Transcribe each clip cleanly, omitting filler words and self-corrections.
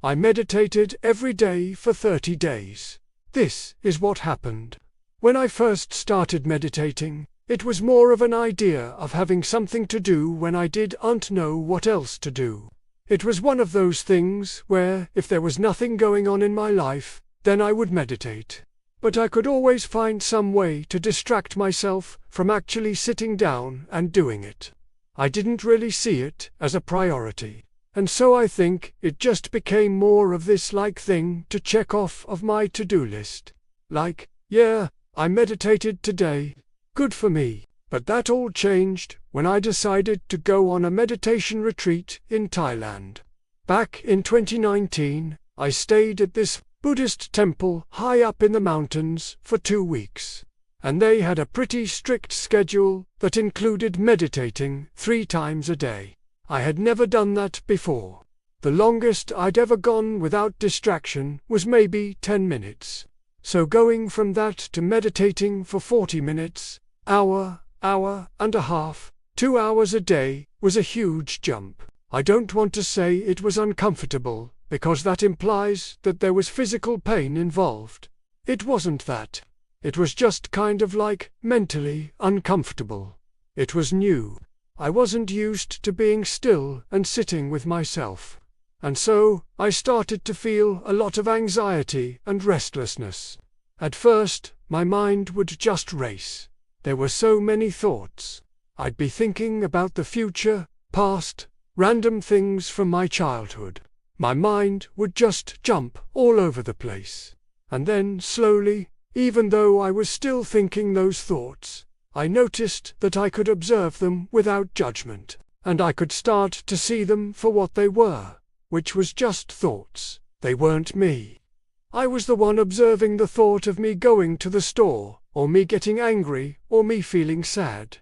I meditated every day for 30 days. This is what happened. When I first started meditating, it was more of an idea of having something to do when I didn't know what else to do. It was one of those things where, if there was nothing going on in my life, then I would meditate. But I could always find some way to distract myself from actually sitting down and doing it. I didn't really see it as a priority. And so I think it just became more of this thing to check off of my to-do list. Yeah, I meditated today. Good for me. But that all changed when I decided to go on a meditation retreat in Thailand. Back in 2019, I stayed at this Buddhist temple high up in the mountains for 2 weeks. And they had a pretty strict schedule that included meditating 3 times a day. I had never done that before. The longest I'd ever gone without distraction was maybe 10 minutes. So going from that to meditating for 40 minutes, hour and a half, 2 hours a day was a huge jump. I don't want to say it was uncomfortable, because that implies that there was physical pain involved. It wasn't that. It was just kind of mentally uncomfortable. It was new. I wasn't used to being still and sitting with myself. And so, I started to feel a lot of anxiety and restlessness. At first, my mind would just race. There were so many thoughts. I'd be thinking about the future, past, random things from my childhood. My mind would just jump all over the place. And then, slowly, even though I was still thinking those thoughts, I noticed that I could observe them without judgment, and I could start to see them for what they were, which was just thoughts. They weren't me. I was the one observing the thought of me going to the store, or me getting angry, or me feeling sad.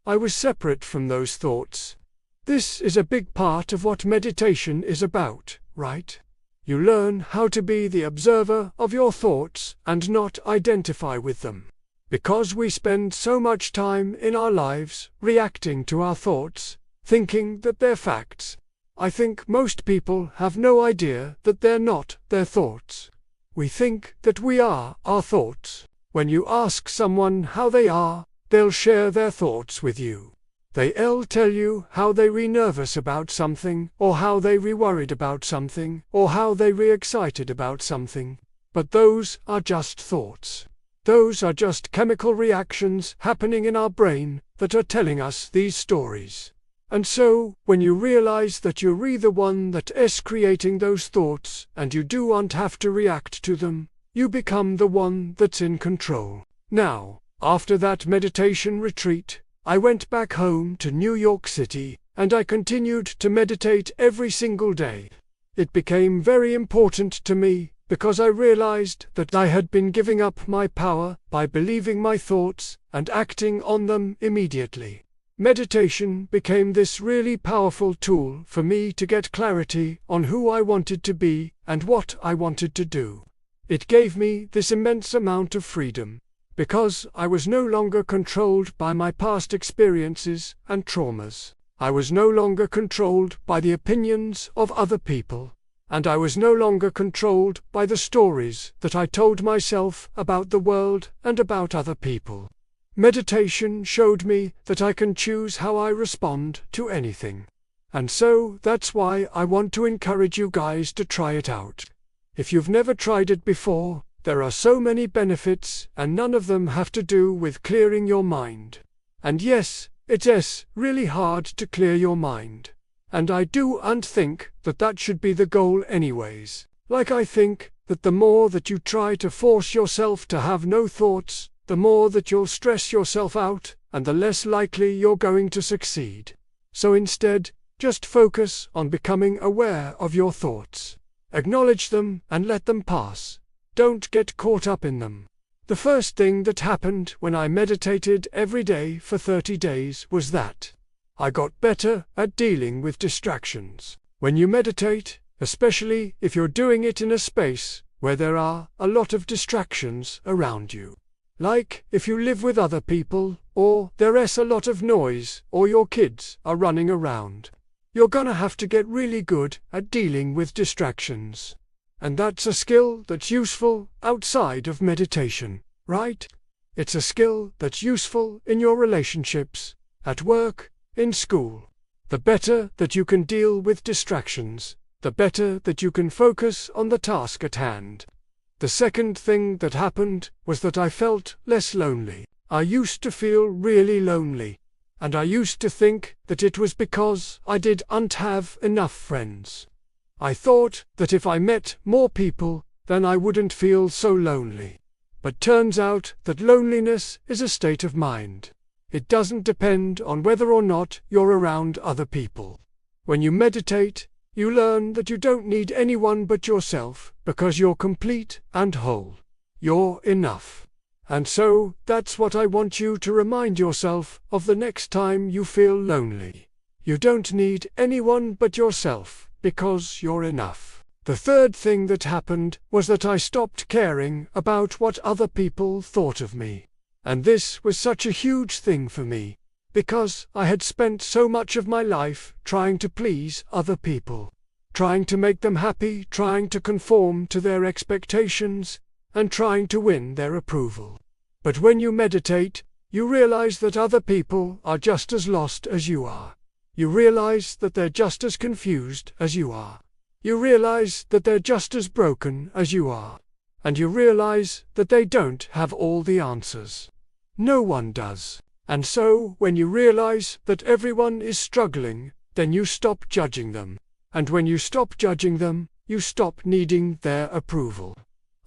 I was separate from those thoughts. This is a big part of what meditation is about, right? You learn how to be the observer of your thoughts and not identify with them. Because we spend so much time in our lives reacting to our thoughts, thinking that they're facts, I think most people have no idea that they're not their thoughts. We think that we are our thoughts. When you ask someone how they are, they'll share their thoughts with you. They'll tell you how they re nervous about something, or how they re worried about something, or how they re excited about something. But those are just thoughts. Those are just chemical reactions happening in our brain that are telling us these stories. And so, when you realize that you're the one that is creating those thoughts, and you don't have to react to them, you become the one that's in control. Now, after that meditation retreat, I went back home to New York City, and I continued to meditate every single day. It became very important to me, because I realized that I had been giving up my power by believing my thoughts and acting on them immediately. Meditation became this really powerful tool for me to get clarity on who I wanted to be and what I wanted to do. It gave me this immense amount of freedom, because I was no longer controlled by my past experiences and traumas. I was no longer controlled by the opinions of other people. And I was no longer controlled by the stories that I told myself about the world and about other people. Meditation showed me that I can choose how I respond to anything. And so that's why I want to encourage you guys to try it out. If you've never tried it before, there are so many benefits, and none of them have to do with clearing your mind. And yes, it is really hard to clear your mind. And I don't think that that should be the goal anyways. I think that the more that you try to force yourself to have no thoughts, the more that you'll stress yourself out, and the less likely you're going to succeed. So instead, just focus on becoming aware of your thoughts. Acknowledge them and let them pass. Don't get caught up in them. The first thing that happened when I meditated every day for 30 days was that I got better at dealing with distractions. When you meditate, especially if you're doing it in a space where there are a lot of distractions around you, like if you live with other people, or there is a lot of noise, or your kids are running around, you're gonna have to get really good at dealing with distractions. And that's a skill that's useful outside of meditation, right? It's a skill that's useful in your relationships, at work, in school. The better that you can deal with distractions, the better that you can focus on the task at hand. The second thing that happened was that I felt less lonely. I used to feel really lonely, and I used to think that it was because I didn't have enough friends. I thought that if I met more people, then I wouldn't feel so lonely. But turns out that loneliness is a state of mind. It doesn't depend on whether or not you're around other people. When you meditate, you learn that you don't need anyone but yourself, because you're complete and whole. You're enough. And so, that's what I want you to remind yourself of the next time you feel lonely. You don't need anyone but yourself, because you're enough. The third thing that happened was that I stopped caring about what other people thought of me. And this was such a huge thing for me, because I had spent so much of my life trying to please other people, trying to make them happy, trying to conform to their expectations, and trying to win their approval. But when you meditate, you realize that other people are just as lost as you are. You realize that they're just as confused as you are. You realize that they're just as broken as you are. And you realize that they don't have all the answers. No one does. And so, when you realize that everyone is struggling, then you stop judging them. And when you stop judging them, you stop needing their approval.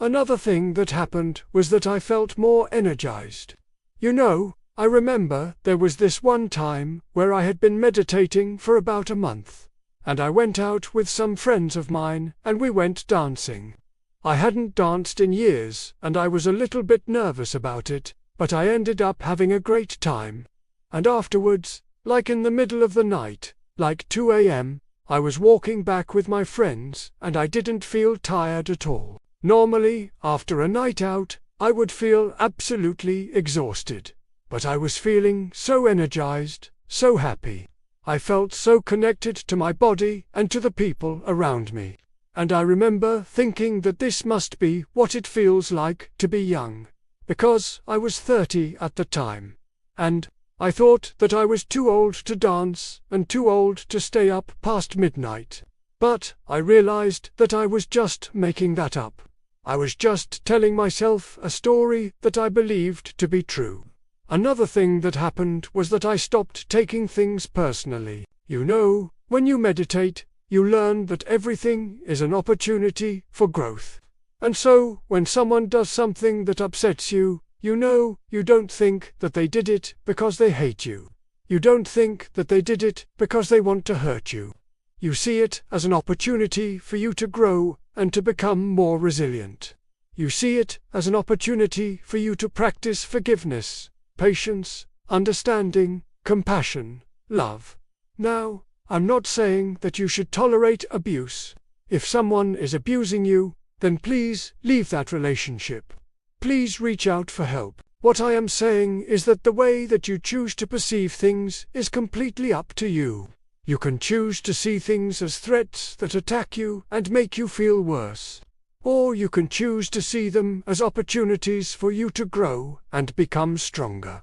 Another thing that happened was that I felt more energized. You know, I remember there was this one time where I had been meditating for about a month, and I went out with some friends of mine and we went dancing. I hadn't danced in years and I was a little bit nervous about it, but I ended up having a great time. And afterwards, like in the middle of the night, like 2 a.m., I was walking back with my friends and I didn't feel tired at all. Normally, after a night out, I would feel absolutely exhausted. But I was feeling so energized, so happy. I felt so connected to my body and to the people around me. And I remember thinking that this must be what it feels like to be young. Because I was 30 at the time. And I thought that I was too old to dance and too old to stay up past midnight. But I realized that I was just making that up. I was just telling myself a story that I believed to be true. Another thing that happened was that I stopped taking things personally. You know, when you meditate, you learn that everything is an opportunity for growth. And so, when someone does something that upsets you, you know, you don't think that they did it because they hate you. You don't think that they did it because they want to hurt you. You see it as an opportunity for you to grow and to become more resilient. You see it as an opportunity for you to practice forgiveness, patience, understanding, compassion, love. Now, I'm not saying that you should tolerate abuse. If someone is abusing you, then please leave that relationship. Please reach out for help. What I am saying is that the way that you choose to perceive things is completely up to you. You can choose to see things as threats that attack you and make you feel worse. Or you can choose to see them as opportunities for you to grow and become stronger.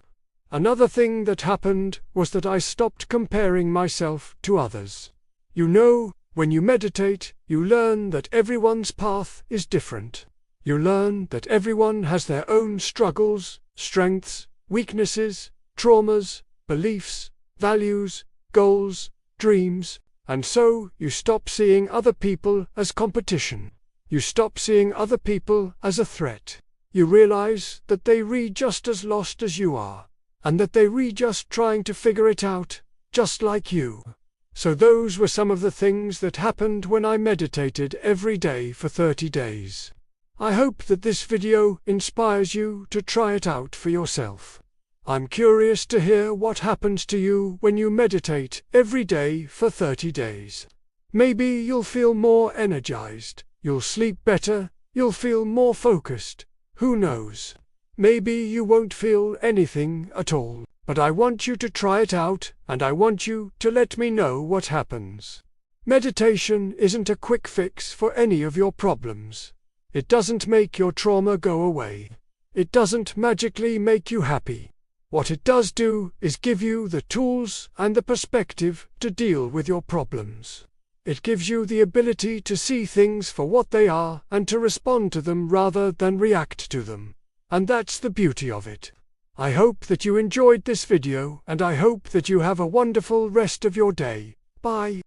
Another thing that happened was that I stopped comparing myself to others. You know, when you meditate, you learn that everyone's path is different. You learn that everyone has their own struggles, strengths, weaknesses, traumas, beliefs, values, goals, dreams, and so you stop seeing other people as competition. You stop seeing other people as a threat. You realize that they're just as lost as you are, and that they're just trying to figure it out, just like you. So those were some of the things that happened when I meditated every day for 30 days. I hope that this video inspires you to try it out for yourself. I'm curious to hear what happens to you when you meditate every day for 30 days. Maybe you'll feel more energized, you'll sleep better, you'll feel more focused. Who knows? Maybe you won't feel anything at all. but I want you to try it out, and I want you to let me know what happens. Meditation isn't a quick fix for any of your problems. It doesn't make your trauma go away. It doesn't magically make you happy. What it does do is give you the tools and the perspective to deal with your problems. It gives you the ability to see things for what they are and to respond to them rather than react to them. And that's the beauty of it. I hope that you enjoyed this video, and I hope that you have a wonderful rest of your day. Bye.